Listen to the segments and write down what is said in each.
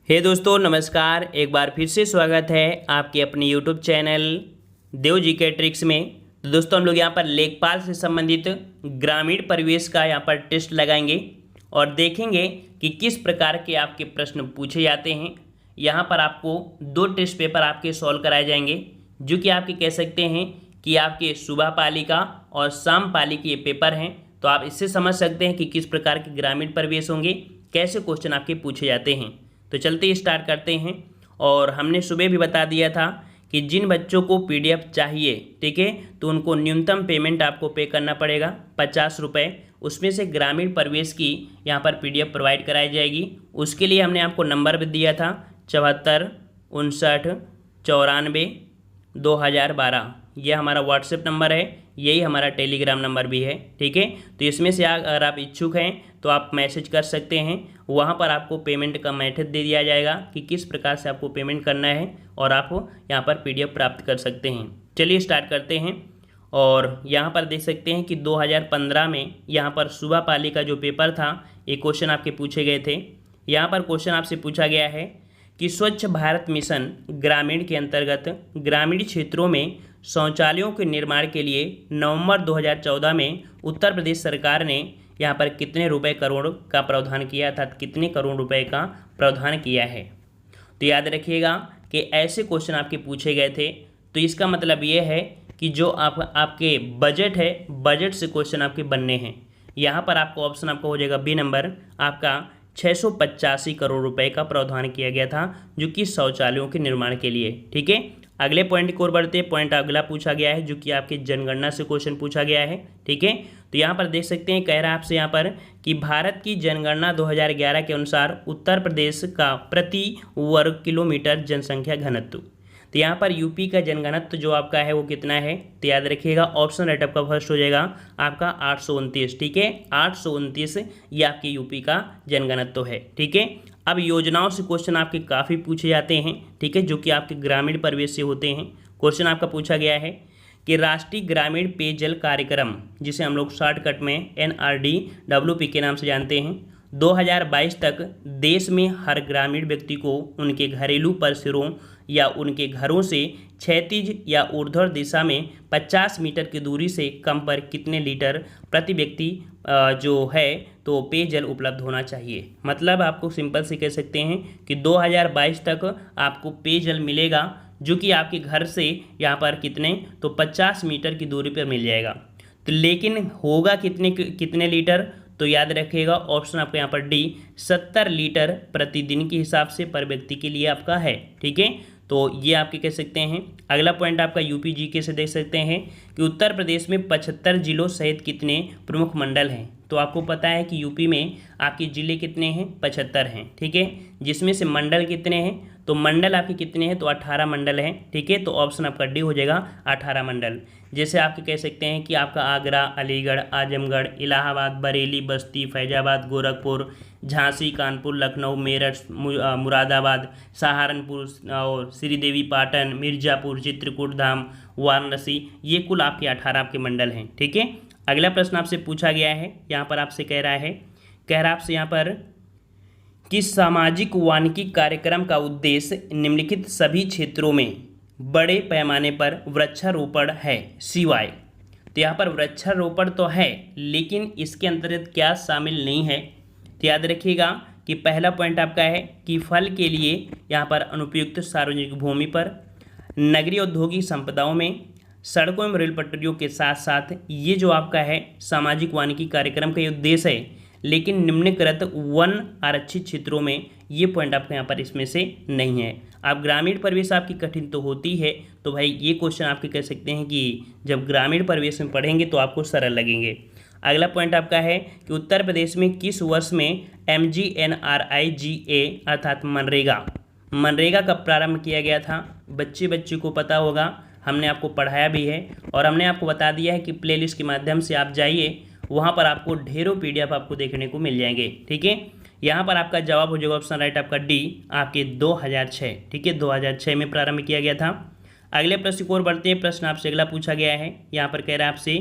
हे दोस्तों नमस्कार। एक बार फिर से स्वागत है आपके अपने यूट्यूब चैनल देव जी के ट्रिक्स में। तो दोस्तों हम लोग यहाँ पर लेखपाल से संबंधित ग्रामीण परिवेश का यहाँ पर टेस्ट लगाएंगे और देखेंगे कि किस प्रकार के आपके प्रश्न पूछे जाते हैं। यहाँ पर आपको दो टेस्ट पेपर आपके सॉल्व कराए जाएंगे जो कि आपके कह सकते हैं कि आपके सुबह पाली का और शाम पाली के ये पेपर हैं। तो आप इससे समझ सकते हैं कि किस प्रकार के ग्रामीण परिवेश होंगे, कैसे क्वेश्चन आपके पूछे जाते हैं। तो चलते ही स्टार्ट करते हैं। और हमने सुबह भी बता दिया था कि जिन बच्चों को पीडीएफ चाहिए, ठीक है, तो उनको न्यूनतम पेमेंट आपको पे करना पड़ेगा 50 रुपये। उसमें से ग्रामीण परिवेश की यहाँ पर पीडीएफ प्रोवाइड कराई जाएगी। उसके लिए हमने आपको नंबर भी दिया था 74 59 94 2012। ये हमारा व्हाट्सएप नंबर है, यही हमारा टेलीग्राम नंबर भी है, ठीक है। तो इसमें से अगर आप इच्छुक हैं तो आप मैसेज कर सकते हैं। वहाँ पर आपको पेमेंट का मेथड दे दिया जाएगा कि किस प्रकार से आपको पेमेंट करना है और आप यहाँ पर पीडीएफ प्राप्त कर सकते हैं। चलिए स्टार्ट करते हैं। और यहाँ पर देख सकते हैं कि 2015 में यहाँ पर सुबह पाली का जो पेपर था, ये क्वेश्चन आपके पूछे गए थे। यहाँ पर क्वेश्चन आपसे पूछा गया है कि स्वच्छ भारत मिशन ग्रामीण के अंतर्गत ग्रामीण क्षेत्रों में शौचालयों के निर्माण के लिए नवंबर 2014 में उत्तर प्रदेश सरकार ने यहाँ पर कितने रुपए करोड़ का प्रावधान किया था, कितने करोड़ रुपए का प्रावधान किया है। तो याद रखिएगा कि ऐसे क्वेश्चन आपके पूछे गए थे। तो इसका मतलब ये है कि जो आपके बजट है, बजट से क्वेश्चन आपके बनने हैं। यहाँ पर आपको ऑप्शन आपका हो जाएगा बी नंबर, आपका 685 करोड़ रुपए का प्रावधान किया गया था जो कि शौचालयों के निर्माण के लिए, ठीक है। अगले पॉइंट की ओर बढ़ते हैं। पॉइंट अगला पूछा गया है जो कि आपके जनगणना से क्वेश्चन पूछा गया है, ठीक है। तो यहाँ पर देख सकते हैं, कह रहा है आपसे यहाँ पर कि भारत की जनगणना 2011 के अनुसार उत्तर प्रदेश का प्रति वर्ग किलोमीटर जनसंख्या घनत्व। तो यहाँ पर यूपी का जनघनत्व जो आपका है वो कितना है, तो याद रखिएगा ऑप्शन राइट आपका फर्स्ट हो जाएगा आपका 829, ठीक है। 829 ये आपके यूपी का जनघनत्व है, ठीक है। अब योजनाओं से क्वेश्चन आपके काफ़ी पूछे जाते हैं, ठीक है, जो कि आपके ग्रामीण परिवेश से होते हैं। क्वेश्चन आपका पूछा गया है कि राष्ट्रीय ग्रामीण पेयजल कार्यक्रम, जिसे हम लोग शॉर्टकट में NRDWP के नाम से जानते हैं, 2022 तक देश में हर ग्रामीण व्यक्ति को उनके घरेलू परिसरों या उनके घरों से क्षैतिज या ऊर्ध्वाधर दिशा में 50 मीटर की दूरी से कम पर कितने लीटर प्रति व्यक्ति जो है तो पेयजल उपलब्ध होना चाहिए। मतलब आपको सिंपल से कह सकते हैं कि 2022 तक आपको पेयजल मिलेगा जो कि आपके घर से यहाँ पर कितने तो 50 मीटर की दूरी पर मिल जाएगा। तो लेकिन होगा कितने लीटर, तो याद रखिएगा ऑप्शन आपका यहाँ पर डी 70 लीटर प्रतिदिन के हिसाब से पर व्यक्ति के लिए आपका है, ठीक है। तो ये आपके कह सकते हैं। अगला पॉइंट आपका यूपी जीके से देख सकते हैं कि उत्तर प्रदेश में 75 जिलों सहित कितने प्रमुख मंडल हैं। तो आपको पता है कि यूपी में आपके ज़िले कितने हैं, 75 हैं, ठीक है। जिसमें से मंडल कितने हैं, तो मंडल आपके कितने हैं, तो 18 मंडल हैं, ठीक है। तो ऑप्शन आपका डी हो जाएगा 18 मंडल। जैसे आपके कह सकते हैं कि आपका आगरा, अलीगढ़, आजमगढ़, इलाहाबाद, बरेली, बस्ती, फैजाबाद, गोरखपुर, झांसी, कानपुर, लखनऊ, मेरठ, मुरादाबाद, सहारनपुर और श्रीदेवी पाटन, मिर्ज़ापुर, चित्रकूट धाम, वाराणसी, ये कुल आपके 18 आपके मंडल हैं, ठीक है। अगला प्रश्न आपसे पूछा गया है, यहाँ पर आपसे कह रहा है आपसे यहाँ पर कि सामाजिक वानिकी कार्यक्रम का उद्देश्य निम्नलिखित सभी क्षेत्रों में बड़े पैमाने पर वृक्षारोपण है सिवाय। तो यहाँ पर वृक्षारोपण तो है लेकिन इसके अंतर्गत क्या शामिल नहीं है। तो याद रखिएगा कि पहला पॉइंट आपका है कि फल के लिए यहाँ पर अनुपयुक्त सार्वजनिक भूमि पर, नगरीय औद्योगिक संपदाओं में, सड़कों एवं रेल पटरियों के साथ साथ ये जो आपका है सामाजिक वानिकी कार्यक्रम का ये उद्देश्य है। लेकिन निम्नलिखित वन आरक्षित क्षेत्रों में ये पॉइंट आपके यहाँ पर इसमें से नहीं है। आप ग्रामीण परिवेश आपकी कठिन तो होती है, तो भाई ये क्वेश्चन आपके कह सकते हैं कि जब ग्रामीण परिवेश में पढ़ेंगे तो आपको सरल लगेंगे। अगला पॉइंट आपका है कि उत्तर प्रदेश में किस वर्ष में MGNRIGA अर्थात मनरेगा का प्रारंभ किया गया था। बच्चे को पता होगा, हमने आपको पढ़ाया भी है और हमने आपको बता दिया है कि प्लेलिस्ट के माध्यम से आप जाइए, वहाँ पर आपको ढेरों पीडीएफ आपको देखने को मिल जाएंगे, ठीक है। यहाँ पर आपका जवाब हो जाएगा ऑप्शन राइट आपका डी आपके 2006, ठीक है, 2006 में प्रारंभ किया गया था। अगले प्रश्न की ओर बढ़ते हैं। प्रश्न आपसे अगला पूछा गया है, यहाँ पर कह रहा है आपसे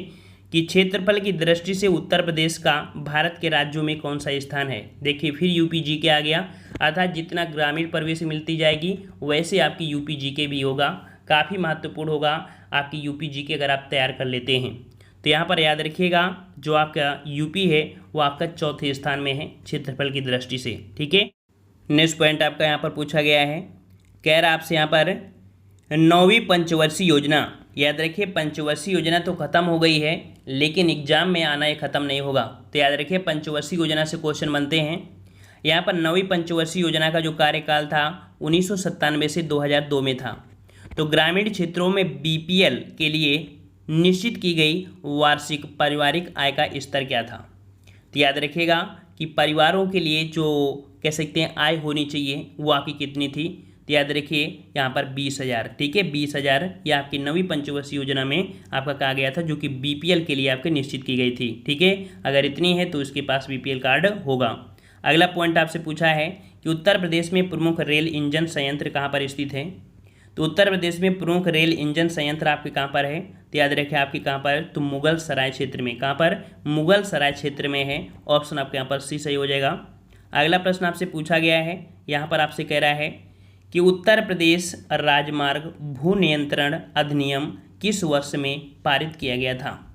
कि क्षेत्रफल की दृष्टि से उत्तर प्रदेश का भारत के राज्यों में कौन सा स्थान है। देखिए फिर यूपी जी के आ गया। अर्थात जितना ग्रामीण परिवेश मिलती जाएगी वैसे आपकी यूपी जीके भी होगा, काफ़ी महत्वपूर्ण होगा आपकी यूपी जीके अगर आप तैयार कर लेते हैं। तो यहाँ पर याद रखिएगा जो आपका यूपी है वो आपका चौथे स्थान में है क्षेत्रफल की दृष्टि से। ठीक है, नेक्स्ट पॉइंट आपका यहाँ पर पूछा गया है, कह रहा आपसे यहाँ पर 9वीं पंचवर्षीय योजना। याद रखिए पंचवर्षीय योजना तो खत्म हो गई है लेकिन एग्जाम में आना ये खत्म नहीं होगा। तो याद रखिए पंचवर्षीय योजना से क्वेश्चन बनते हैं। यहाँ पर 9वीं पंचवर्षीय योजना का जो कार्यकाल था 1997 से 2002 में था। तो ग्रामीण क्षेत्रों में बीपीएल के लिए निश्चित की गई वार्षिक पारिवारिक आय का स्तर क्या था। तो याद रखिएगा कि परिवारों के लिए जो कह सकते हैं आय होनी चाहिए वो आपकी कितनी थी। तो याद रखिए यहाँ पर 20,000। ठीक है, 20,000 ये आपकी 9वीं पंचवर्षीय योजना में आपका कहा गया था जो कि बीपीएल के लिए आपके निश्चित की गई थी। ठीक है, अगर इतनी है तो उसके पास बीपीएल कार्ड होगा। अगला पॉइंट आपसे पूछा है कि उत्तर प्रदेश में प्रमुख रेल इंजन संयंत्र कहाँ पर स्थित है। तो उत्तर प्रदेश में प्रमुख रेल इंजन संयंत्र आपके कहाँ पर है। तो याद रखें आपके कहाँ पर, तो मुगल सराय क्षेत्र में। कहाँ पर, मुगल सराय क्षेत्र में है। ऑप्शन आपके यहाँ पर सी सही हो जाएगा। अगला प्रश्न आपसे पूछा गया है, यहाँ पर आपसे कह रहा है कि उत्तर प्रदेश राजमार्ग भू नियंत्रण अधिनियम किस वर्ष में पारित किया गया था।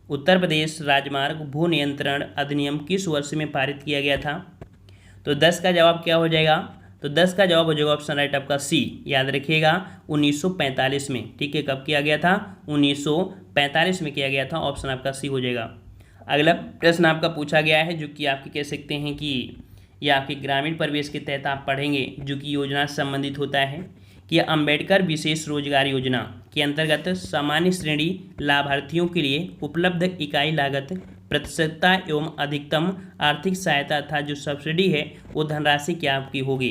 उत्तर प्रदेश राजमार्ग भू नियंत्रण अधिनियम किस वर्ष में पारित किया गया था। तो 10 का जवाब क्या हो जाएगा, तो 10 का जवाब हो जाएगा ऑप्शन राइट आपका सी। याद रखिएगा 1945 में। ठीक है, कब किया गया था, 1945 में किया गया था। ऑप्शन आपका सी हो जाएगा। अगला प्रश्न आपका पूछा गया है जो कि आपके कह सकते हैं कि यह आपके ग्रामीण परिवेश के तहत आप पढ़ेंगे जो कि योजना से संबंधित होता है कि अंबेडकर विशेष रोजगार योजना के अंतर्गत सामान्य श्रेणी लाभार्थियों के लिए उपलब्ध इकाई लागत प्रतिशतता एवं अधिकतम आर्थिक सहायता तथा जो सब्सिडी है वो धनराशि क्या आपकी होगी।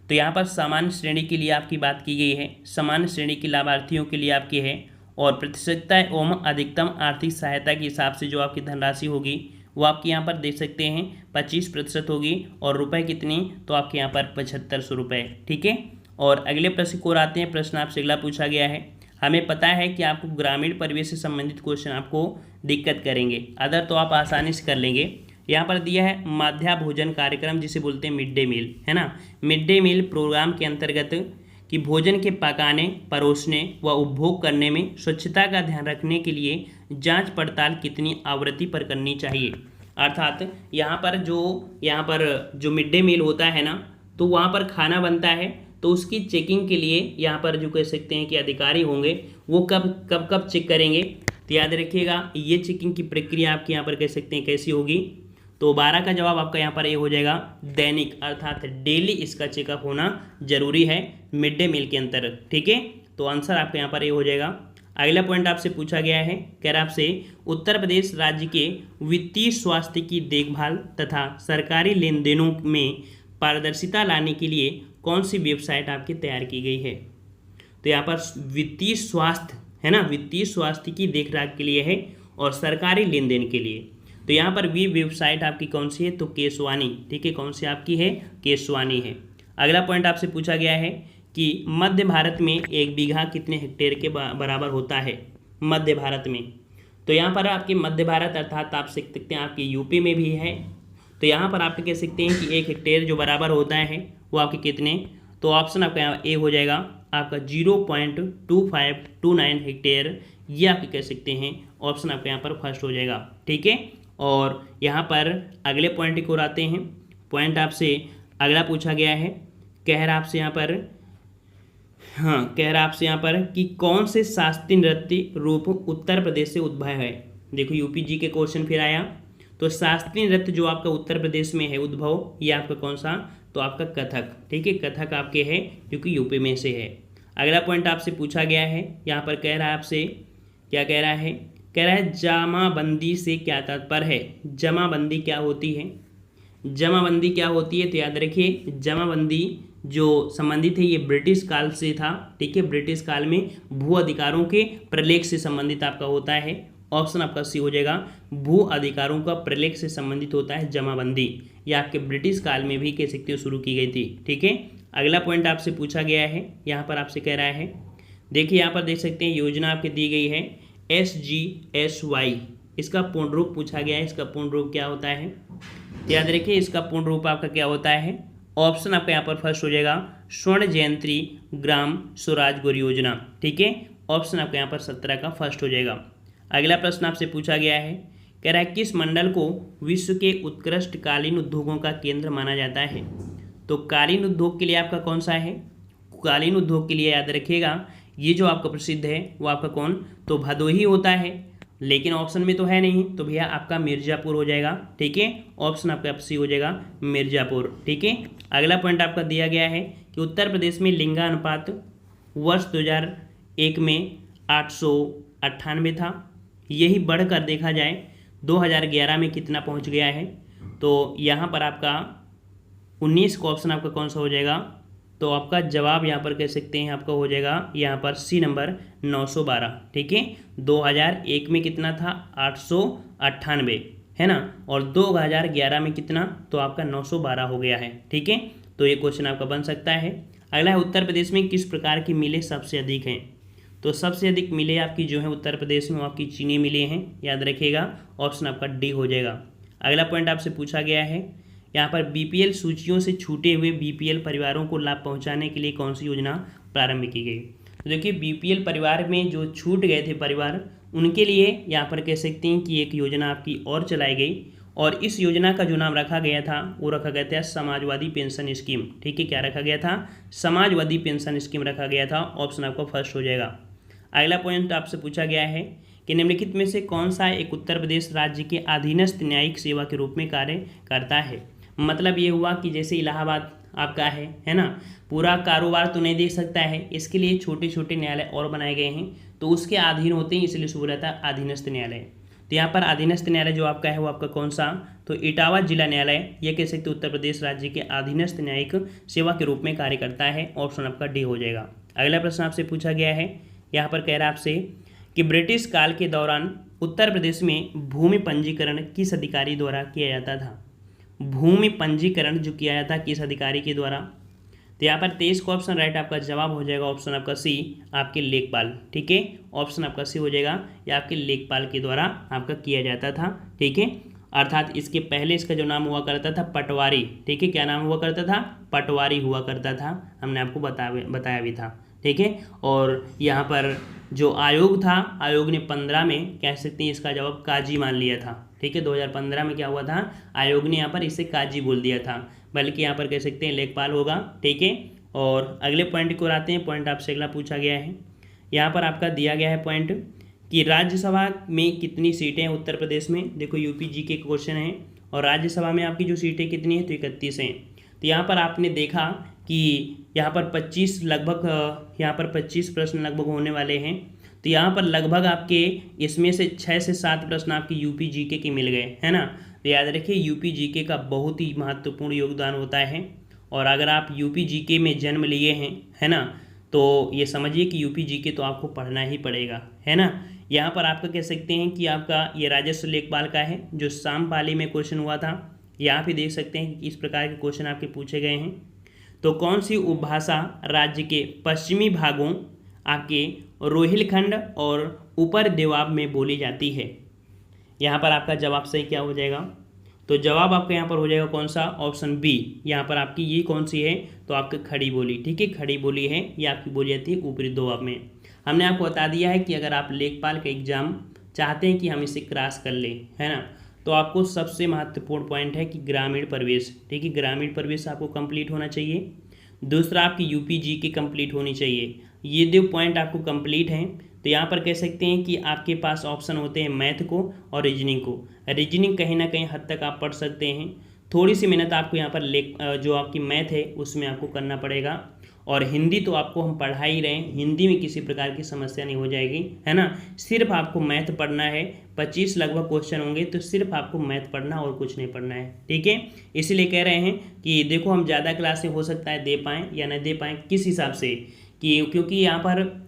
तो यहाँ पर सामान्य श्रेणी के लिए आपकी बात की गई है, सामान्य श्रेणी के लाभार्थियों के लिए आपकी है, और प्रतिशतता एवं अधिकतम आर्थिक सहायता के हिसाब से जो आपकी धनराशि होगी वो आपके यहाँ पर देख सकते हैं 25% होगी, और रुपए कितनी, तो आपके यहाँ पर 7500 रुपये। ठीक है, और अगले प्रश्न को आते हैं। प्रश्न आपसे अगला पूछा गया है, हमें पता है कि आपको ग्रामीण परिवेश से संबंधित क्वेश्चन आपको दिक्कत करेंगे, अदर तो आप आसानी से कर लेंगे। यहाँ पर दिया है मध्याह्न भोजन कार्यक्रम जिसे बोलते हैं मिड डे मील, है ना। मिड डे मील प्रोग्राम के अंतर्गत कि भोजन के पकाने, परोसने व उपभोग करने में स्वच्छता का ध्यान रखने के लिए जांच पड़ताल कितनी आवृत्ति पर करनी चाहिए। अर्थात यहाँ पर जो मिड डे मील होता है ना, तो वहाँ पर खाना बनता है तो उसकी चेकिंग के लिए यहाँ पर जो कह सकते हैं कि अधिकारी होंगे वो कब चेक करेंगे। तो याद रखिएगा ये चेकिंग की प्रक्रिया आपके यहाँ पर कह सकते हैं कैसी होगी। तो 12 का जवाब आपका यहाँ पर ये हो जाएगा दैनिक, अर्थात डेली इसका चेकअप होना जरूरी है मिड डे मील के अंतर्गत। ठीक है, तो आंसर आपका यहाँ पर ये हो जाएगा। अगला पॉइंट आपसे पूछा गया है, कह रहा आपसे उत्तर प्रदेश राज्य के वित्तीय स्वास्थ्य की देखभाल तथा सरकारी लेन देनों में पारदर्शिता लाने के लिए कौन सी वेबसाइट आपकी तैयार की गई है। तो यहाँ पर वित्तीय स्वास्थ्य है ना, वित्तीय स्वास्थ्य की देखरेख के लिए है और सरकारी लेन देन के लिए। तो यहाँ पर भी वेबसाइट आपकी कौन सी है, तो केसवानी। ठीक है, कौन सी आपकी है, केसवानी है। अगला पॉइंट आपसे पूछा गया है कि मध्य भारत में 1 बीघा कितने हेक्टेयर के बराबर होता है मध्य भारत में। तो यहाँ पर आपके मध्य भारत अर्थात आप सीख सकते हैं आपके यूपी में भी है। तो यहाँ पर आप कह सकते हैं कि 1 हेक्टेयर जो बराबर होता है वो आपके कितने, तो ऑप्शन आपका यहाँ ए हो जाएगा आपका 0.2529 हेक्टेयर, ये आप कह सकते हैं। ऑप्शन आपका यहाँ पर फर्स्ट हो जाएगा। ठीक है, और यहाँ पर अगले पॉइंट को आते हैं। पॉइंट आपसे अगला पूछा गया है, कह रहा आपसे यहाँ पर कि कौन से शास्त्रीय नृत्य रूप उत्तर प्रदेश से उद्भव है। देखो यूपी जी के क्वेश्चन फिर आया, तो शास्त्रीय नृत्य जो आपका उत्तर प्रदेश में है उद्भव, ये आपका कौन सा, तो आपका कथक। ठीक है, कथक आपके है क्योंकि यूपी में से है। अगला पॉइंट आपसे पूछा गया है, यहाँ पर कह रहा है आपसे, क्या कह रहा है, कह रहा है जमाबंदी से क्या तात्पर्य है। जमाबंदी क्या होती है, जमाबंदी क्या होती है, तो याद रखिए जमाबंदी जो संबंधित है ये ब्रिटिश काल से था। ठीक है, ब्रिटिश काल में भू अधिकारों के प्रलेख से संबंधित आपका होता है। ऑप्शन आपका सी हो जाएगा, भू अधिकारों का प्रलेख से संबंधित होता है जमाबंदी। ये आपके ब्रिटिश काल में भी कह सकते हो शुरू की गई थी। ठीक है, अगला पॉइंट आपसे पूछा गया है, यहाँ पर आपसे कह रहा है, देखिए यहाँ पर देख सकते हैं योजना आपकी दी गई है SGSY, इसका पूर्ण रूप पूछा गया है। इसका पूर्ण रूप क्या होता है, याद रखिए इसका पूर्ण रूप आपका क्या होता है, ऑप्शन आपका यहाँ पर फर्स्ट हो जाएगा स्वर्ण जयंती ग्राम स्वराज गौर योजना। ठीक है, ऑप्शन आपका यहाँ पर 17 का फर्स्ट हो जाएगा। अगला प्रश्न आपसे पूछा गया है, कह रहा है किस मंडल को विश्व के उत्कृष्ट कालीन उद्योगों का केंद्र माना जाता है। तो कालीन उद्योग के लिए आपका कौन सा है, कालीन उद्योग के लिए याद रखिएगा ये जो आपका प्रसिद्ध है वो आपका कौन, तो भदोही होता है, लेकिन ऑप्शन में तो है नहीं, तो भैया आपका मिर्ज़ापुर हो जाएगा। ठीक है, ऑप्शन आपका सी हो जाएगा मिर्ज़ापुर। ठीक है, अगला पॉइंट आपका दिया गया है कि उत्तर प्रदेश में लिंगानुपात वर्ष 2001 में 898 था, यही बढ़कर देखा जाए 2011 में कितना पहुंच गया है। तो यहाँ पर आपका 19 का ऑप्शन आपका कौन सा हो जाएगा, तो आपका जवाब यहाँ पर कह सकते हैं आपका हो जाएगा यहाँ पर सी नंबर 912। ठीक है, 2001 में कितना था 898 है ना, और 2011 में कितना, तो आपका 912 हो गया है। ठीक है, तो ये क्वेश्चन आपका बन सकता है। अगला है उत्तर प्रदेश में किस प्रकार की मिलें सबसे अधिक हैं। तो सबसे अधिक मिलें आपकी जो है उत्तर प्रदेश में वो आपकी चीनी मिलें हैं, याद रखिएगा, ऑप्शन आपका डी हो जाएगा। अगला पॉइंट आपसे पूछा गया है, यहाँ पर बीपीएल सूचियों से छूटे हुए बीपीएल परिवारों को लाभ पहुँचाने के लिए कौन सी योजना प्रारंभ की गई। तो देखिए बीपीएल परिवार में जो छूट गए थे परिवार, उनके लिए यहाँ पर कह सकते हैं कि एक योजना आपकी और चलाई गई, और इस योजना का जो नाम रखा गया था वो रखा गया था समाजवादी पेंशन स्कीम। ठीक है, क्या रखा गया था, समाजवादी पेंशन स्कीम रखा गया था, ऑप्शन आपका फर्स्ट हो जाएगा। अगला पॉइंट आपसे पूछा गया है कि निम्नलिखित में से कौन सा एक उत्तर प्रदेश राज्य के अधीनस्थ न्यायिक सेवा के रूप में कार्य करता है। मतलब ये हुआ कि जैसे इलाहाबाद आपका है ना, पूरा कारोबार तो नहीं देख सकता है, इसके लिए छोटे छोटे न्यायालय और बनाए गए हैं, तो उसके अधीन होते हैं, इसलिए शुरू रहता है अधीनस्थ न्यायालय। तो यहाँ पर अधीनस्थ न्यायालय जो आपका है वो आपका कौन सा, तो इटावा जिला न्यायालय, ये कह सकते उत्तर प्रदेश राज्य के अधीनस्थ न्यायिक सेवा के रूप में कार्य करता है, ऑप्शन आपका डी हो जाएगा। अगला प्रश्न आपसे पूछा गया है, यहाँ पर कह रहा है आपसे कि ब्रिटिश काल के दौरान उत्तर प्रदेश में भूमि पंजीकरण किस अधिकारी द्वारा किया जाता था। भूमि पंजीकरण जो किया जाता किस अधिकारी के द्वारा, तो यहाँ पर 23 का ऑप्शन राइट आपका जवाब हो जाएगा, ऑप्शन आपका सी आपके लेखपाल। ठीक है, ऑप्शन आपका सी हो जाएगा, या आपके लेखपाल के द्वारा आपका किया जाता था। ठीक है, अर्थात इसके पहले इसका जो नाम हुआ करता था पटवारी। ठीक है, क्या नाम हुआ करता था, पटवारी हुआ करता था, हमने आपको बताया भी था। ठीक है, और यहाँ पर जो आयोग था, आयोग ने 15 में कह सकते हैं इसका जवाब काजी मान लिया था। ठीक है, 2015 में क्या हुआ था, आयोग ने यहाँ पर इसे काजी बोल दिया था, बल्कि यहाँ पर कह सकते हैं लेखपाल होगा। ठीक है, और अगले पॉइंट को आते हैं। पॉइंट आपसे अगला पूछा गया है, यहाँ पर आपका दिया गया है पॉइंट कि राज्यसभा में कितनी सीटें हैं उत्तर प्रदेश में। देखो यूपी जी के क्वेश्चन है, और राज्यसभा में आपकी जो सीटें कितनी हैं, तो 31 हैं। तो यहाँ पर आपने देखा कि यहाँ पर 25 लगभग, यहाँ पर 25 प्रश्न लगभग होने वाले हैं, तो यहाँ पर लगभग आपके इसमें से 6 से 7 प्रश्न आपके यूपी जीके के मिल गए, है ना। तो याद रखिए यूपी जीके का बहुत ही महत्वपूर्ण योगदान होता है, और अगर आप यूपी जीके में जन्म लिए हैं, है ना, तो ये समझिए कि यूपी जीके तो आपको पढ़ना ही पड़ेगा, है ना। यहाँ पर आपका कह सकते हैं कि आपका ये राजस्व लेखपाल का है, जो सामपाली में क्वेश्चन हुआ था। यहाँ पे देख सकते हैं कि इस प्रकार के क्वेश्चन आपके पूछे गए हैं। तो कौन सी उपभाषा राज्य के पश्चिमी भागों आपके रोहिलखंड और ऊपर देवाब में बोली जाती है। यहाँ पर आपका जवाब सही क्या हो जाएगा, तो जवाब आपका यहाँ पर हो जाएगा कौन सा, ऑप्शन बी। यहाँ पर आपकी ये कौन सी है, तो आपकी खड़ी बोली। ठीक है, खड़ी बोली है, ये आपकी बोली जाती है ऊपरी दोआब में। हमने आपको बता दिया है कि अगर आप लेखपाल का एग्जाम चाहते हैं कि हम इसे क्रॉस कर लें, है ना, तो आपको सबसे महत्वपूर्ण पॉइंट है कि ग्रामीण प्रवेश। ठीक है, ग्रामीण प्रवेश आपको कंप्लीट होना चाहिए। दूसरा आपकी यूपी जी की कंप्लीट होनी चाहिए। ये 2 पॉइंट आपको कंप्लीट हैं, तो यहाँ पर कह सकते हैं कि आपके पास ऑप्शन होते हैं मैथ को और रीजनिंग को। रीजनिंग कहीं ना कहीं हद तक आप पढ़ सकते हैं, थोड़ी सी मेहनत आपको यहाँ पर जो आपकी मैथ है उसमें आपको करना पड़ेगा। और हिंदी तो आपको हम पढ़ा ही रहे हैं, हिंदी में किसी प्रकार की समस्या नहीं हो जाएगी, है ना। सिर्फ आपको मैथ पढ़ना है, 25 लगभग क्वेश्चन होंगे, तो सिर्फ आपको मैथ पढ़ना और कुछ नहीं पढ़ना है। ठीक है, इसीलिए कह रहे हैं कि देखो हम ज़्यादा क्लासें हो सकता है दे पाएँ या न दे पाएँ, किस हिसाब से, कि क्योंकि यहाँ पर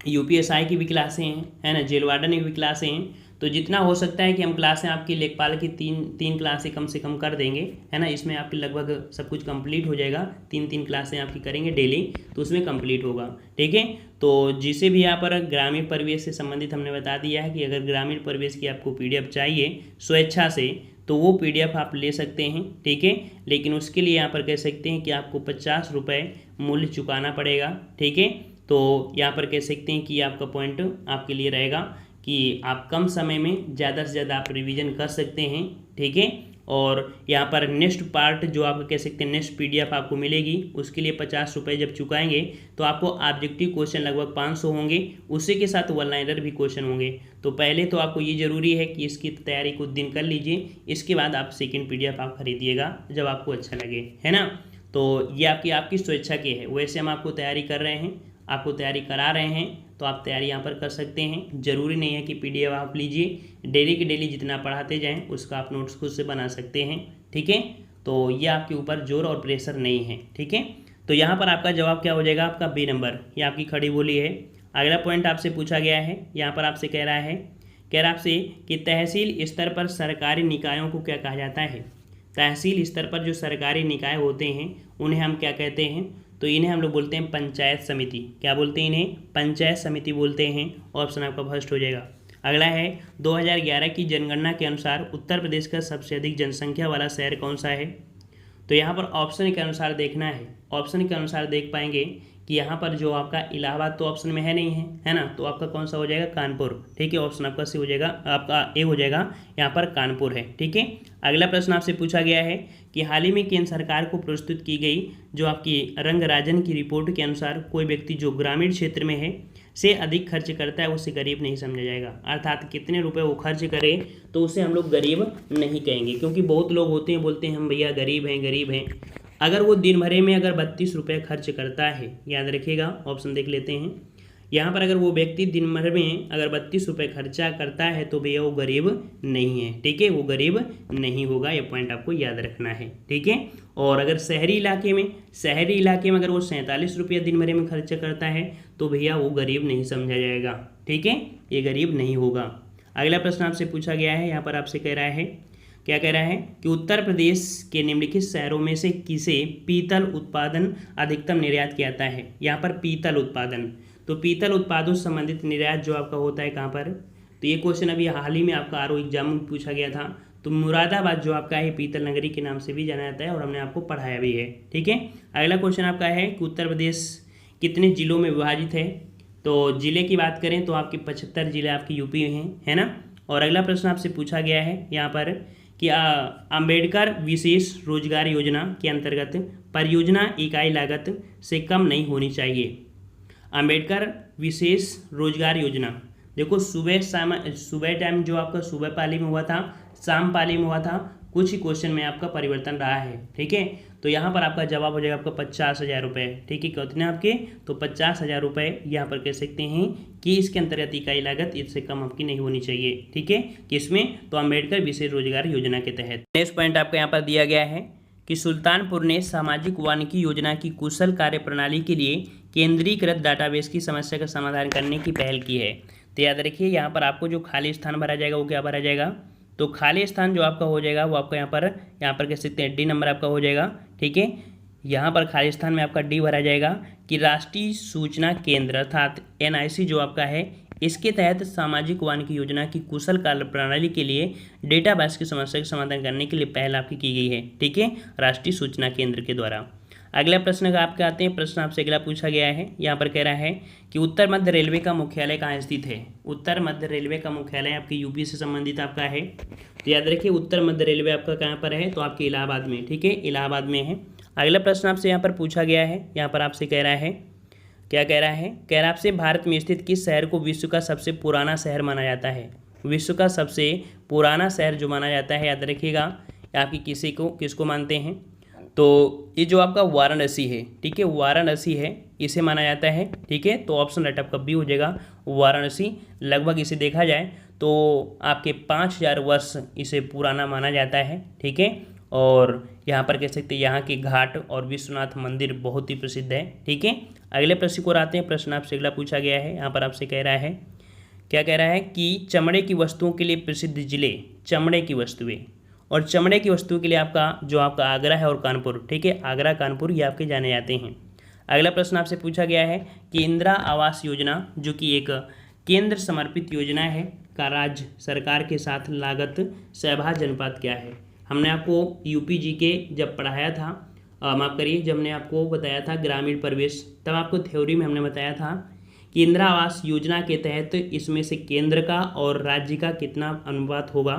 यूपीएसआई की भी क्लासें हैं, है ना, जेल वार्डन की भी क्लासें हैं, तो जितना हो सकता है कि हम क्लासें आपकी लेखपाल की तीन क्लासें कम से कम कर देंगे, है ना। इसमें आपकी लगभग सब कुछ कंप्लीट हो जाएगा, 3 क्लासें आपकी करेंगे डेली, तो उसमें कंप्लीट होगा। ठीक है, तो जिसे भी यहाँ पर ग्रामीण परिवेश से संबंधित हमने बता दिया है कि अगर ग्रामीण परिवेश की आपको पीडीएफ चाहिए स्वेच्छा से, तो वो PDF आप ले सकते हैं, ठीक है। लेकिन उसके लिए यहाँ पर कह सकते हैं कि आपको 50 रुपये मूल्य चुकाना पड़ेगा, ठीक है। तो यहाँ पर कह सकते हैं कि आपका पॉइंट आपके लिए रहेगा कि आप कम समय में ज़्यादा से ज़्यादा आप रिवीजन कर सकते हैं, ठीक है। और यहाँ पर नेक्स्ट पार्ट जो आप कह सकते हैं नेक्स्ट PDF आपको मिलेगी, उसके लिए 50 रुपये जब चुकाएंगे तो आपको ऑब्जेक्टिव क्वेश्चन लगभग 500 होंगे, उसी के साथ वन लाइनर भी क्वेश्चन होंगे। तो पहले तो आपको ये ज़रूरी है कि इसकी तैयारी कुछ दिन कर लीजिए, इसके बाद आप सेकेंड PDF आप खरीदिएगा जब आपको अच्छा लगे, है ना। तो ये आपकी स्वेच्छा की है, वैसे हम आपको तैयारी कर रहे हैं, आपको तैयारी करा रहे हैं, तो आप तैयारी यहाँ पर कर सकते हैं। ज़रूरी नहीं है कि PDF आप लीजिए, डेली के डेली जितना पढ़ाते जाएं उसका आप नोट्स खुद से बना सकते हैं, ठीक है। तो ये आपके ऊपर जोर और प्रेशर नहीं है, ठीक है। तो यहाँ पर आपका जवाब क्या हो जाएगा, आपका B नंबर, ये आपकी खड़ी बोली है। अगला पॉइंट आपसे पूछा गया है, यहाँ पर आपसे कह रहा आपसे कि तहसील स्तर पर सरकारी निकायों को क्या कहा जाता है। तहसील स्तर पर जो सरकारी निकाय होते हैं उन्हें हम क्या कहते हैं, तो इन्हें हम लोग बोलते हैं पंचायत समिति। क्या बोलते हैं इन्हें, पंचायत समिति बोलते हैं। ऑप्शन आपका फर्स्ट हो जाएगा। अगला है 2011 की जनगणना के अनुसार उत्तर प्रदेश का सबसे अधिक जनसंख्या वाला शहर कौन सा है। तो यहाँ पर ऑप्शन के अनुसार देखना है, ऑप्शन के अनुसार देख पाएंगे कि यहाँ पर जो आपका इलाहाबाद तो ऑप्शन में है नहीं है ना, तो आपका कौन सा हो जाएगा, कानपुर, ठीक है। ऑप्शन आपका सी हो जाएगा, आपका ए हो जाएगा, यहाँ पर कानपुर है, ठीक है। अगला प्रश्न आपसे पूछा गया है कि हाल ही में केंद्र सरकार को प्रस्तुत की गई जो आपकी रंगराजन की रिपोर्ट के अनुसार कोई व्यक्ति जो ग्रामीण क्षेत्र में है से अधिक खर्च करता है उसे गरीब नहीं समझा जाएगा। अर्थात कितने रुपए वो खर्च करे तो उसे हम लोग गरीब नहीं कहेंगे, क्योंकि बहुत लोग होते हैं बोलते हैं हम भैया गरीब हैं। अगर वो दिन भर में अगर 32 रुपये खर्च करता है, याद रखिएगा, ऑप्शन देख लेते हैं यहाँ पर, अगर वो व्यक्ति दिन भर में अगर 32 रुपये खर्चा करता है तो भैया वो गरीब नहीं है, ठीक है, वो गरीब नहीं होगा, ये पॉइंट आपको याद रखना है, ठीक है। और अगर शहरी इलाके में अगर वो 47 रुपये दिन भर में खर्चा करता है तो भैया वो गरीब नहीं समझा जाएगा, ठीक है, ये गरीब नहीं होगा। अगला प्रश्न आपसे पूछा गया है, यहाँ पर आपसे कह रहा है कि उत्तर प्रदेश के निम्नलिखित शहरों में से किसे पीतल उत्पादन अधिकतम निर्यात किया जाता है। यहाँ पर पीतल उत्पादन, तो पीतल उत्पादों से संबंधित निर्यात जो आपका होता है कहाँ पर, तो ये क्वेश्चन अभी हाल ही में आपका आरओ एग्जाम में पूछा गया था। तो मुरादाबाद जो आपका है पीतल नगरी के नाम से भी जाना जाता है और हमने आपको पढ़ाया भी है, ठीक है। अगला क्वेश्चन आपका है कि उत्तर प्रदेश कितने जिलों में विभाजित है। तो जिले की बात करें तो आपके 75 जिले आपके यूपी में हैं, है ना। और अगला प्रश्न आपसे पूछा गया है यहाँ पर कि अंबेडकर विशेष रोजगार योजना के अंतर्गत परियोजना इकाई लागत से कम नहीं होनी चाहिए। अंबेडकर विशेष रोजगार योजना, देखो सुबह टाइम जो आपका सुबह पाली में हुआ था, शाम पाली में हुआ था, कुछ ही क्वेश्चन में आपका परिवर्तन रहा है, ठीक है। तो यहाँ पर आपका जवाब हो जाएगा आपका 50,000 रुपये, ठीक है। कितने आपके, तो 50,000 रुपये यहाँ पर कह सकते हैं कि इसके अंतर्गत इकाई लागत इससे कम आपकी नहीं होनी चाहिए, ठीक है। किसमें, तो अंबेडकर विशेष रोजगार योजना के तहत। नेक्स्ट पॉइंट आपका यहाँ पर दिया गया है कि सुल्तानपुर ने सामाजिक वानिकी योजना की कुशल कार्य प्रणाली के लिए केंद्रीकृत डाटाबेस की समस्या का समाधान करने की पहल की है। तो याद रखिए यहाँ पर आपको जो खाली स्थान भरा जाएगा वो क्या भरा जाएगा, तो खाली स्थान जो आपका हो जाएगा वो आपका यहाँ पर कह सकते हैं डी नंबर आपका हो जाएगा, ठीक है। यहाँ पर खाली स्थान में आपका डी भरा जाएगा कि राष्ट्रीय सूचना केंद्र अर्थात NIC जो आपका है इसके तहत सामाजिक वानिकी योजना की कुशल कार्य प्रणाली के लिए डेटाबेस की समस्या का समाधान करने के लिए पहल आपकी की गई है, ठीक है, राष्ट्रीय सूचना केंद्र के द्वारा। अगला प्रश्न का आपके आते हैं, प्रश्न आपसे अगला पूछा गया है, यहाँ पर कह रहा है कि उत्तर मध्य रेलवे का मुख्यालय कहाँ स्थित है। उत्तर मध्य रेलवे का मुख्यालय आपके यूपी से संबंधित आपका है। तो याद रखिए उत्तर मध्य रेलवे आपका कहाँ पर है, तो आपके इलाहाबाद में, ठीक है, इलाहाबाद में है। अगला प्रश्न आपसे यहाँ पर पूछा गया है, यहाँ पर आपसे कह रहा है, क्या कह रहा है आपसे भारत में स्थित किस शहर को विश्व का सबसे पुराना शहर माना जाता है। विश्व का सबसे पुराना शहर जो माना जाता है, याद रखिएगा आपकी किसको मानते हैं, तो ये जो आपका वाराणसी है, ठीक है, वाराणसी है, इसे माना जाता है, ठीक है। तो ऑप्शन राइट आपका बी हो जाएगा, वाराणसी। लगभग इसे देखा जाए तो आपके 5000 वर्ष इसे पुराना माना जाता है, ठीक है। और यहाँ पर कह सकते हैं यहाँ के घाट और विश्वनाथ मंदिर बहुत ही प्रसिद्ध है, ठीक है। अगले प्रश्न को आते हैं, प्रश्न आपसे अगला पूछा गया है, यहाँ पर आपसे कह रहा है, क्या कह रहा है कि चमड़े की वस्तुओं के लिए प्रसिद्ध जिले, चमड़े की वस्तुएं, और चमड़े की वस्तु के लिए आपका आगरा है और कानपुर, ठीक है, आगरा कानपुर ये आपके जाने जाते हैं। अगला प्रश्न आपसे पूछा गया है कि इंदिरा आवास योजना जो कि एक केंद्र समर्पित योजना है का राज्य सरकार के साथ लागत सहभागी अनुपात क्या है। हमने आपको यूपी जीके जब पढ़ाया था, माफ़ करिए, जब हमने आपको बताया था ग्रामीण परिवेश, तब आपको थ्योरी में हमने बताया था कि इंदिरा आवास योजना के तहत इसमें से केंद्र का और राज्य का कितना अनुपात होगा।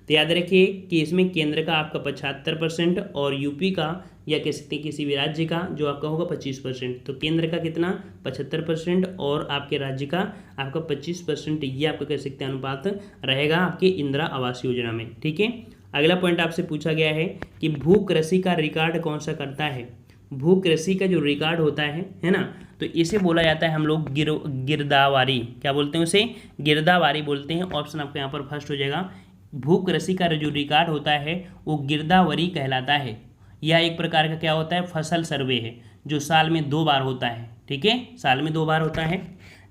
तो याद रखिए कि इसमें केंद्र का आपका 75% और यूपी का या कह सकते हैं किसी भी राज्य का जो आपका होगा 25%। तो केंद्र का कितना 75% और आपके राज्य का आपका 25%, ये आपका कह सकते हैं अनुपात रहेगा आपके इंदिरा आवास योजना में। ठीक है, अगला पॉइंट आपसे पूछा गया है कि भू कृषि का रिकॉर्ड कौन सा करता है। भू कृषि का जो रिकॉर्ड होता है ना, तो इसे बोला जाता है हम लोग गिरदावारी। क्या बोलते हैं उसे? गिरदावारी बोलते हैं। ऑप्शन आपको यहाँ पर फर्स्ट हो जाएगा। भू कृषि का जो रिकॉर्ड होता है वो गिरदावरी कहलाता है। यह एक प्रकार का क्या होता है, फसल सर्वे है जो साल में 2 बार होता है। ठीक है, साल में 2 बार होता है।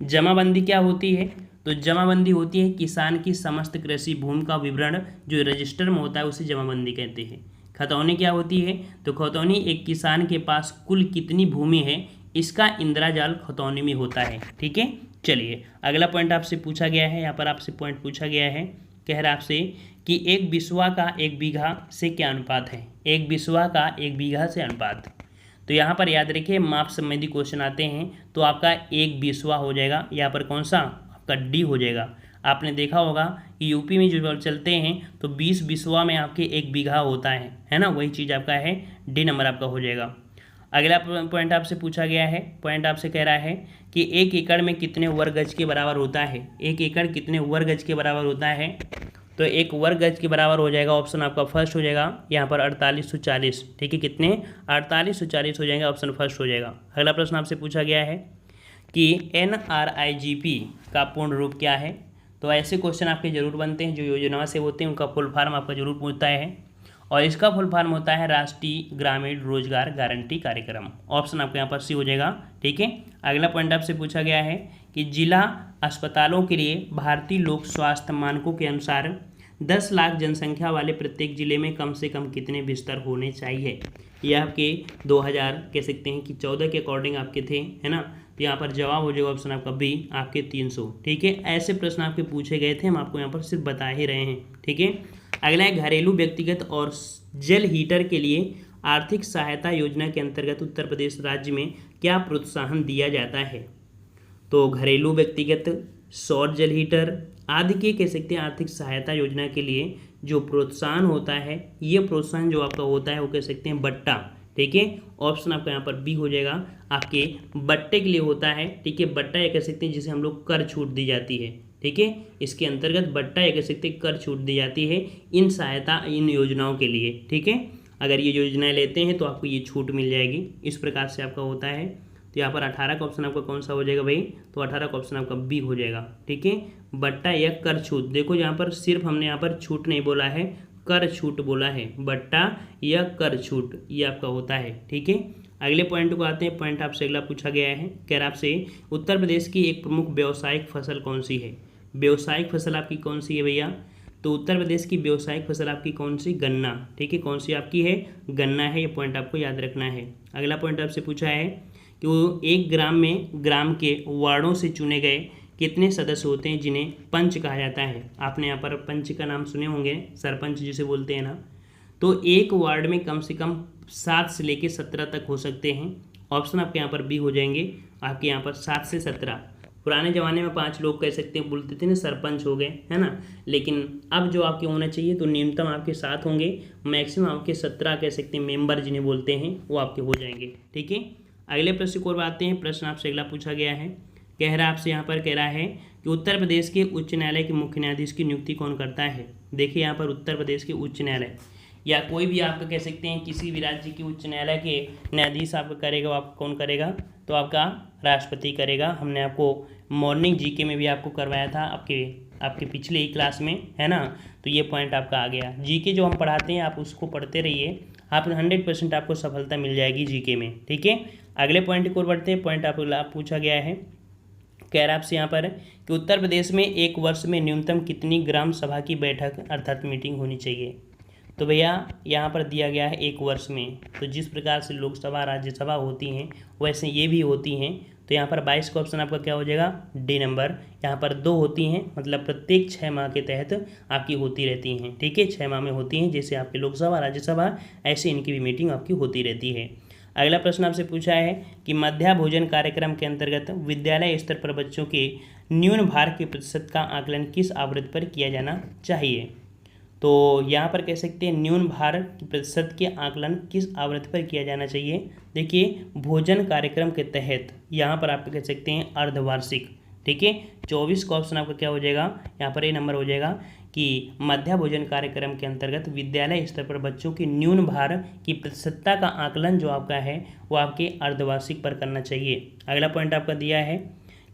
जमाबंदी क्या होती है? तो जमाबंदी होती है किसान की समस्त कृषि भूमि का विवरण जो रजिस्टर में होता है उसे जमाबंदी कहते हैं। खतौनी क्या होती है? तो खतौनी एक किसान के पास कुल कितनी भूमि है इसका इंद्राजाल खतौनी में होता है। ठीक है, चलिए अगला पॉइंट आपसे पूछा गया है, यहाँ पर आपसे पॉइंट पूछा गया है, कह रहा आपसे कि 1 बिस्वा का 1 बीघा से क्या अनुपात है। 1 बिस्वा का 1 बीघा से अनुपात, तो यहाँ पर याद रखिए माप संबंधी क्वेश्चन आते हैं तो आपका 1 बिस्वा हो जाएगा। यहाँ पर कौन सा आपका डी हो जाएगा। आपने देखा होगा कि यूपी में जो चलते हैं तो 20 बिस्वा में आपके 1 बीघा होता है ना, वही चीज़ आपका है, डी नंबर आपका हो जाएगा। अगला पॉइंट आपसे पूछा गया है, पॉइंट आपसे कह रहा है कि 1 एकड़ में कितने वर्ग गज के बराबर होता है। 1 एकड़ कितने वर्ग गज के बराबर होता है? तो 1 वर्ग गज के बराबर हो जाएगा, ऑप्शन आपका फर्स्ट हो जाएगा यहाँ पर 4840। ठीक है, कितने 4840 हो जाएंगे, ऑप्शन फर्स्ट हो जाएगा। अगला प्रश्न आपसे पूछा गया है कि NRIGP का पूर्ण रूप क्या है। तो ऐसे क्वेश्चन आपके जरूर बनते हैं जो योजनाओं से होते हैं, उनका फुल फॉर्म आपका जरूर पूछता है और इसका फुल फॉर्म होता है राष्ट्रीय ग्रामीण रोजगार गारंटी कार्यक्रम। ऑप्शन आपको यहाँ पर सी हो जाएगा। ठीक है, अगला पॉइंट आपसे पूछा गया है कि जिला अस्पतालों के लिए भारतीय लोक स्वास्थ्य मानकों के अनुसार 10 लाख जनसंख्या वाले प्रत्येक जिले में कम से कम कितने बिस्तर होने चाहिए। यह आपके 2000 कह सकते हैं कि 14 के अकॉर्डिंग आपके थे, है ना। तो यहाँ पर जवाब हो जाएगा ऑप्शन आपका बी, आपके 300। ठीक है, ऐसे प्रश्न आपके पूछे गए थे, हम आपको यहाँ पर सिर्फ बता ही रहे हैं। ठीक है, अगला है घरेलू व्यक्तिगत और जल हीटर के लिए आर्थिक सहायता योजना के अंतर्गत उत्तर प्रदेश राज्य में क्या प्रोत्साहन दिया जाता है। तो घरेलू व्यक्तिगत सौर जल हीटर आदि के कह सकते हैं आर्थिक सहायता योजना के लिए जो प्रोत्साहन होता है, ये प्रोत्साहन जो आपका होता है वो कह सकते हैं बट्टा। ठीक है, ऑप्शन आपका यहाँ पर बी हो जाएगा, आपके बट्टे के लिए होता है। ठीक है, बट्टा ये कह सकते हैं जिसे हम लोग कर छूट दी जाती है। ठीक है, इसके अंतर्गत बट्टा ये कह सकते हैं कर छूट दी जाती है इन सहायता इन योजनाओं के लिए। ठीक है, अगर ये योजनाएं लेते हैं तो आपको ये छूट मिल जाएगी, इस प्रकार से आपका होता है। तो यहाँ पर 18 का ऑप्शन आपका कौन सा हो जाएगा भाई, तो 18 का ऑप्शन आपका बी हो जाएगा। ठीक है, बट्टा या कर छूट, देखो यहाँ पर सिर्फ हमने यहाँ पर छूट नहीं बोला है, कर छूट बोला है, बट्टा या कर छूट ये आपका होता है। ठीक है, अगले पॉइंट को आते हैं। पॉइंट आपसे अगला पूछा गया है, कह रहा आपसे उत्तर प्रदेश की एक प्रमुख व्यावसायिक फसल कौन सी है। व्यावसायिक फसल आपकी कौन सी है भैया, तो उत्तर प्रदेश की व्यावसायिक फसल आपकी कौन सी, गन्ना। ठीक है, कौन सी आपकी है, गन्ना है, ये पॉइंट आपको याद रखना है। अगला पॉइंट आपसे पूछा है कि वो एक ग्राम में ग्राम के वार्डों से चुने गए कितने सदस्य होते हैं जिन्हें पंच कहा जाता है। आपने यहाँ पर पंच का नाम सुने होंगे, सरपंच जिसे बोलते हैं ना। तो एक वार्ड में कम से कम 7 से लेकर 17 तक हो सकते हैं। ऑप्शन आपके यहाँ पर बी हो जाएंगे, आपके यहाँ पर 7 से 17। पुराने ज़माने में 5 लोग कह सकते हैं बोलते थे ना, सरपंच हो गए, है ना। लेकिन अब जो आपके होना चाहिए तो न्यूनतम आपके 7 होंगे, मैक्सिमम आपके 17 कह सकते हैं मेंबर जिन्हें बोलते हैं वो आपके हो जाएंगे। ठीक है, अगले प्रश्न को आते हैं। प्रश्न आपसे अगला पूछा गया है, कह रहा आपसे यहाँ पर कह रहा है कि उत्तर प्रदेश के उच्च न्यायालय के मुख्य न्यायाधीश की नियुक्ति कौन करता है। देखिए यहाँ पर उत्तर प्रदेश के उच्च न्यायालय या कोई भी आपका कह सकते हैं किसी भी राज्य के उच्च न्यायालय के न्यायाधीश आपका करेगा, आपको कौन करेगा, तो आपका राष्ट्रपति करेगा। हमने आपको मॉर्निंग जीके में भी आपको करवाया था आपके पिछले ही क्लास में, है ना। तो ये पॉइंट आपका आ गया। जीके जो हम पढ़ाते हैं आप उसको पढ़ते रहिए, आप 100% आपको सफलता मिल जाएगी जीके में। ठीक है, अगले पॉइंट को बढ़ते हैं। पॉइंट आपको पूछा गया है, कह रहा आपसे यहाँ पर कि उत्तर प्रदेश में एक वर्ष में न्यूनतम कितनी ग्राम सभा की बैठक अर्थात मीटिंग होनी चाहिए। तो भैया यहाँ पर दिया गया है एक वर्ष में, तो जिस प्रकार से लोकसभा राज्यसभा होती हैं वैसे ये भी होती हैं। तो तो यहाँ पर 22 का ऑप्शन आपका क्या हो जाएगा, डी नंबर। यहाँ पर 2 होती हैं, मतलब प्रत्येक 6 माह के तहत आपकी होती रहती हैं, ठीक है, 6 माह में होती हैं, जैसे आपकी लोकसभा राज्यसभा, ऐसे इनकी भी मीटिंग आपकी होती रहती है। अगला प्रश्न आपसे पूछा है कि मध्याह्न भोजन कार्यक्रम के अंतर्गत विद्यालय स्तर पर बच्चों के न्यून भार के प्रतिशत का आकलन किस आवृत्ति पर किया जाना चाहिए। तो यहाँ पर कह सकते हैं न्यून भार के प्रतिशत के आकलन किस आवृत्ति पर किया जाना चाहिए। देखिए भोजन कार्यक्रम के तहत यहाँ पर आप कह सकते हैं अर्धवार्षिक, ठीक है, 24 का ऑप्शन आपका क्या हो जाएगा, यहाँ पर ये नंबर हो जाएगा कि मध्याह्न भोजन कार्यक्रम के अंतर्गत विद्यालय स्तर पर बच्चों की न्यून भार की प्रतिशतता का आकलन जो आपका है वो आपके अर्धवार्षिक पर करना चाहिए। अगला पॉइंट आपका दिया है,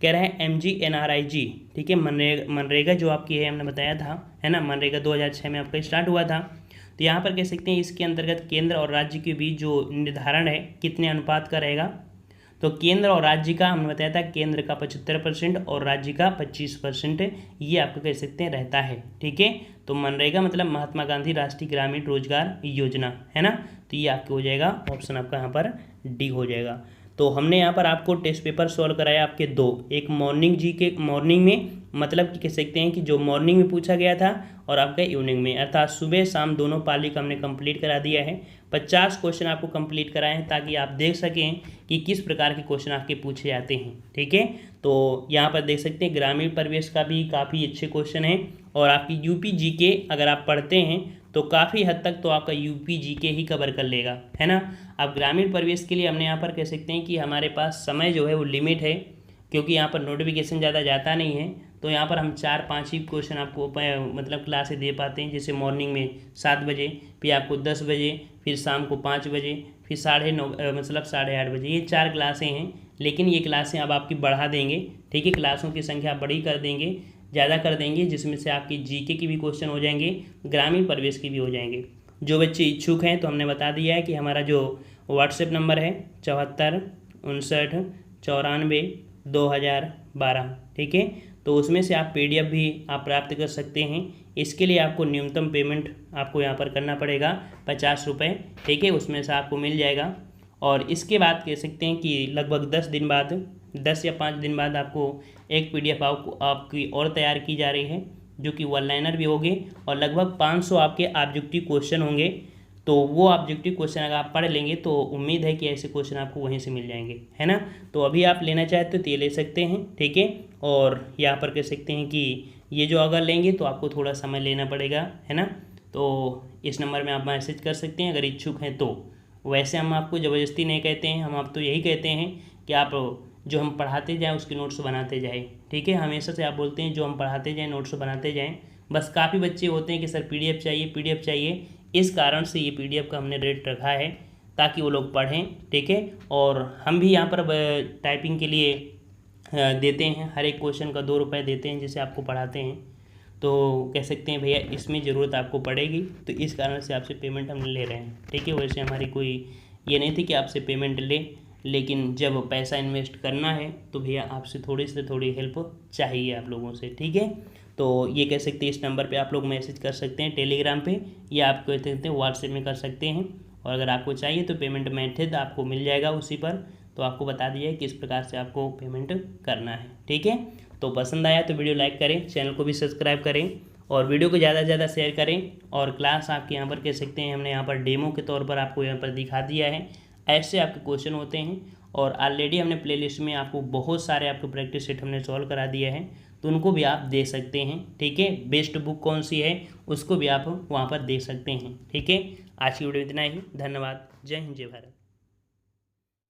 कह रहा है MGNRIG, ठीक है, मनरेगा जो आपकी है, हमने बताया था, है ना, मनरेगा 2006 में आपका स्टार्ट हुआ था। तो यहाँ पर कह सकते हैं इसके अंतर्गत केंद्र और राज्य के बीच जो निर्धारण है कितने अनुपात का रहेगा। तो केंद्र और राज्य का हमने बताया था, केंद्र का 75% और राज्य का 25%, ये आपको कह सकते हैं रहता है, ठीक है। तो मनरेगा मतलब महात्मा गांधी राष्ट्रीय ग्रामीण रोजगार योजना, है ना, तो ये आपको हो जाएगा ऑप्शन आपका यहाँ पर डी हो जाएगा। तो हमने यहाँ पर आपको टेस्ट पेपर सॉल्व कराया आपके 2, एक मॉर्निंग में, मतलब कि कह सकते हैं कि जो मॉर्निंग में पूछा गया था और आपका इवनिंग में, अर्थात सुबह शाम दोनों पाली का हमने कंप्लीट करा दिया है। 50 क्वेश्चन आपको कंप्लीट कराए हैं ताकि आप देख सकें कि किस प्रकार के क्वेश्चन आपके पूछे जाते हैं, ठीक है। तो यहाँ पर देख सकते हैं ग्रामीण परिवेश का भी काफ़ी अच्छे क्वेश्चन हैं और आपकी यूपी जीके अगर आप पढ़ते हैं तो काफ़ी हद तक तो आपका यूपी जीके ही कवर कर लेगा, है ना। अब ग्रामीण परिवेश के लिए हमने यहाँ पर कह सकते हैं कि हमारे पास समय जो है वो लिमिट है, क्योंकि यहाँ पर नोटिफिकेशन ज़्यादा जाता नहीं है, तो यहाँ पर हम 4-5 ही क्वेश्चन आपको मतलब क्लासें दे पाते हैं, जैसे मॉर्निंग में 7 बजे, फिर आपको 10 बजे, फिर शाम को 5 बजे, फिर 9:30 मतलब 8:30 बजे, ये 4 क्लासें हैं। लेकिन ये क्लासें अब आपकी बढ़ा देंगे, ठीक है, क्लासों की संख्या बड़ी कर देंगे, ज़्यादा कर देंगे, जिसमें से आपकी जीके की भी क्वेश्चन हो जाएंगे, ग्रामीण परिवेश की भी हो जाएंगे। जो बच्चे इच्छुक हैं तो हमने बता दिया है कि हमारा जो व्हाट्सएप नंबर है 74 59 94 2012, ठीक है, तो उसमें से आप PDF भी आप प्राप्त कर सकते हैं। इसके लिए आपको न्यूनतम पेमेंट आपको यहाँ पर करना पड़ेगा 50 रुपये, ठीक है, उसमें से आपको मिल जाएगा। और इसके बाद कह सकते हैं कि लगभग 10 दिन बाद, 10 या 5 दिन बाद आपको एक PDF आपकी और तैयार की जा रही है, जो कि वन लाइनर भी होगी और लगभग 500 आपके ऑब्जेक्टिव क्वेश्चन होंगे। तो वो ऑब्जेक्टिव क्वेश्चन अगर आप पढ़ लेंगे तो उम्मीद है कि ऐसे क्वेश्चन आपको वहीं से मिल जाएंगे, है ना। तो अभी आप लेना चाहते तो ये ले सकते हैं, ठीक है। और यहाँ पर कह सकते हैं कि ये जो अगर लेंगे तो आपको थोड़ा समय लेना पड़ेगा, है ना। तो इस नंबर में आप मैसेज कर सकते हैं अगर इच्छुक हैं तो। वैसे हम आपको ज़बरदस्ती नहीं कहते हैं, हम आप तो यही कहते हैं कि आप जो हम पढ़ाते जाएँ उसके नोट्स बनाते जाएँ, ठीक है। हमेशा से आप बोलते हैं जो हम पढ़ाते जाएँ नोट्स बनाते जाएँ। बस काफ़ी बच्चे होते हैं कि सर PDF चाहिए, PDF चाहिए, इस कारण से ये PDF का हमने रेट रखा है ताकि वो लोग पढ़ें, ठीक है। और हम भी यहाँ पर टाइपिंग के लिए देते हैं, हर एक क्वेश्चन का 2 रुपये देते हैं जिसे आपको पढ़ाते हैं। तो कह सकते हैं भैया इसमें ज़रूरत आपको पड़ेगी, तो इस कारण से आपसे पेमेंट हम ले रहे हैं, ठीक है। वैसे हमारी कोई ये नहीं थी कि आपसे पेमेंट ले, लेकिन जब पैसा इन्वेस्ट करना है तो भैया आपसे थोड़ी से थोड़ी हेल्प चाहिए आप लोगों से, ठीक है। तो ये कह सकते हैं इस नंबर पे आप लोग मैसेज कर सकते हैं टेलीग्राम पे, या आप कह सकते हैं व्हाट्सएप में कर सकते हैं। और अगर आपको चाहिए तो पेमेंट मेथड आपको मिल जाएगा उसी पर, तो आपको बता दिया है किस प्रकार से आपको पेमेंट करना है, ठीक है। तो पसंद आया तो वीडियो लाइक करें, चैनल को भी सब्सक्राइब करें और वीडियो को ज़्यादा से ज़्यादा शेयर करें। और क्लास आपके यहाँ पर कह सकते हैं हमने यहाँ पर डेमो के तौर पर आपको यहाँ पर दिखा दिया है, ऐसे आपके क्वेश्चन होते हैं। और ऑलरेडी हमने प्लेलिस्ट में आपको बहुत सारे आपको प्रैक्टिस सेट हमने सॉल्व करा दिया है, तो उनको भी आप देख सकते हैं, ठीक है। बेस्ट बुक कौन सी है उसको भी आप वहाँ पर देख सकते हैं, ठीक है। आज की वीडियो इतना ही, धन्यवाद, जय हिंद, जय भारत।